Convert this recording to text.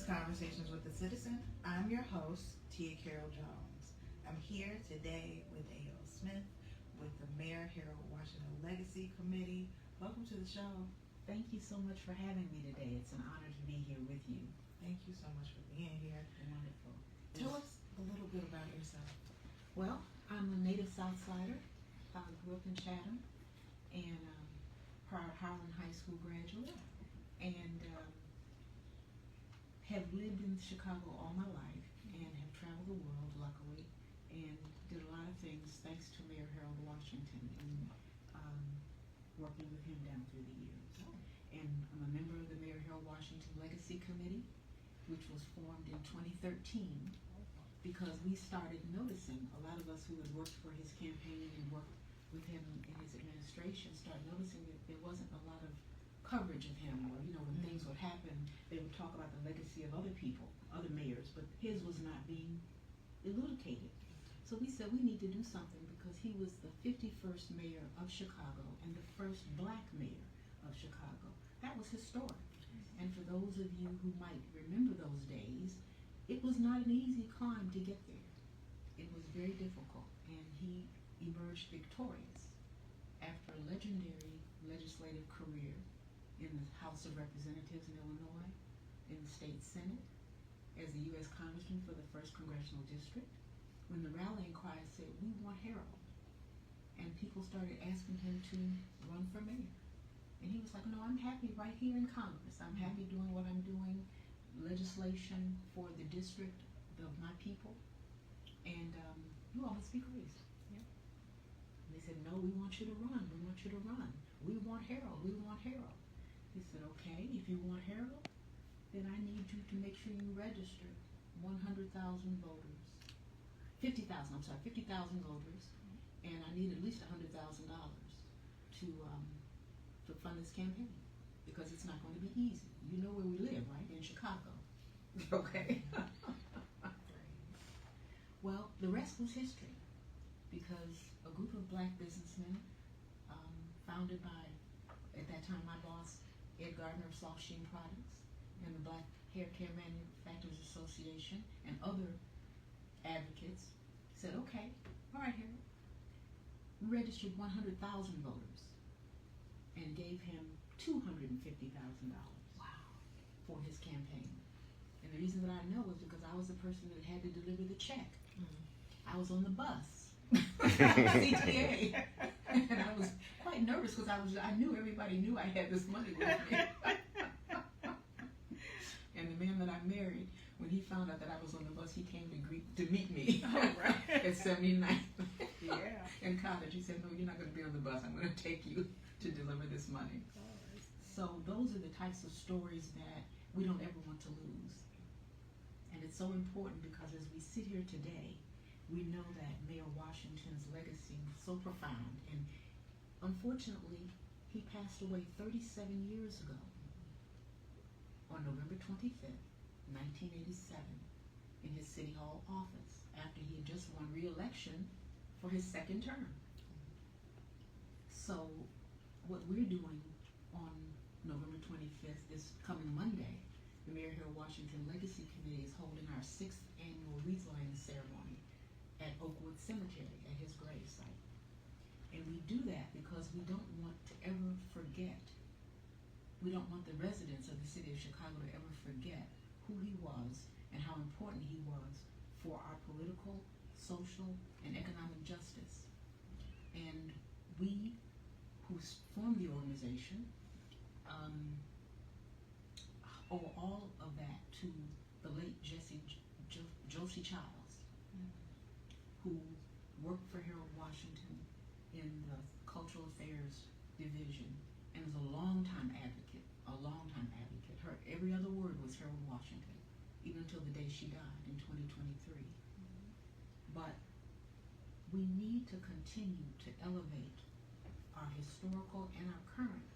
Conversations with the Citizen. I'm your host, Tia Carol Jones. I'm here today with A.L. Smith with the Mayor Harold Washington Legacy Committee. Welcome to the show. Thank you so much for having me today. It's an honor to be here with you. Thank you so much for being here. Wonderful. Tell us a little bit about yourself. Well, I'm a native Southsider. I grew up in Chatham and prior Harlan High School graduate, and have lived in Chicago all my life and have traveled the world, luckily, and did a lot of things thanks to Mayor Harold Washington and working with him down through the years. And I'm a member of the Mayor Harold Washington Legacy Committee, which was formed in 2013 because we started noticing, a lot of us who had worked for his campaign and worked with him in his administration started noticing that there wasn't a lot of coverage of him, or when things would happen, they would talk about the legacy of other people, other mayors, but his was not being elucidated. So we said we need to do something because he was the 51st mayor of Chicago and the first black mayor of Chicago. That was historic. And for those of you who might remember those days, it was not an easy climb to get there. It was very difficult, and he emerged victorious after a legendary legislative career in the House of Representatives in Illinois, in the state Senate, as a U.S. Congressman for the 1st Congressional District, when the rallying cry said, "We want Harold." And people started asking him to run for mayor. And he was like, "No, I'm happy right here in Congress. I'm happy doing what I'm doing, legislation for the district of my people. And you all must be crazy." Yeah. And they said, "No, we want you to run. We want you to run. We want Harold. We want Harold." He said, "Okay, if you want Harold, then I need you to make sure you register 100,000 voters. 50,000 voters, and I need at least $100,000 to fund this campaign, because it's not going to be easy. You know where we live, right? In Chicago." Okay. Well, the rest was history, because a group of black businessmen, founded by, at that time, my boss, Ed Gardner of Soft Sheen Products, and the Black Hair Care Manufacturers Association, and other advocates, said, "Okay, all right, Harold." We registered 100,000 voters and gave him $250,000 for his campaign. And the reason that I know is because I was the person that had to deliver the check. I was on the bus, CTA, and I was quite nervous because I knew everybody knew I had this money with me. And the man that I married, when he found out that I was on the bus, he came to meet me at 79th in college. He said, "No, you're not going to be on the bus. I'm going to take you to deliver this money." So those are the types of stories that we don't ever want to lose. And it's so important because as we sit here today, we know that Mayor Washington's legacy was so profound. And unfortunately, he passed away 37 years ago on November 25th, 1987, in his City Hall office after he had just won re-election for his 2nd term. So what we're doing on November 25th, this coming Monday, the Mayor Harold Washington Legacy Committee is holding our 6th annual wreath-laying ceremony at Oakwood Cemetery at his gravesite. And we do that because we don't want to ever forget, we don't want the residents of the city of Chicago to ever forget who he was and how important he was for our political, social, and economic justice. And we who formed the organization owe all of that to the late Josie Childs, who worked for Harold Washington in the Cultural Affairs Division and was a longtime advocate. Her every other word was Harold Washington, even until the day she died in 2023. But we need to continue to elevate our historical and our current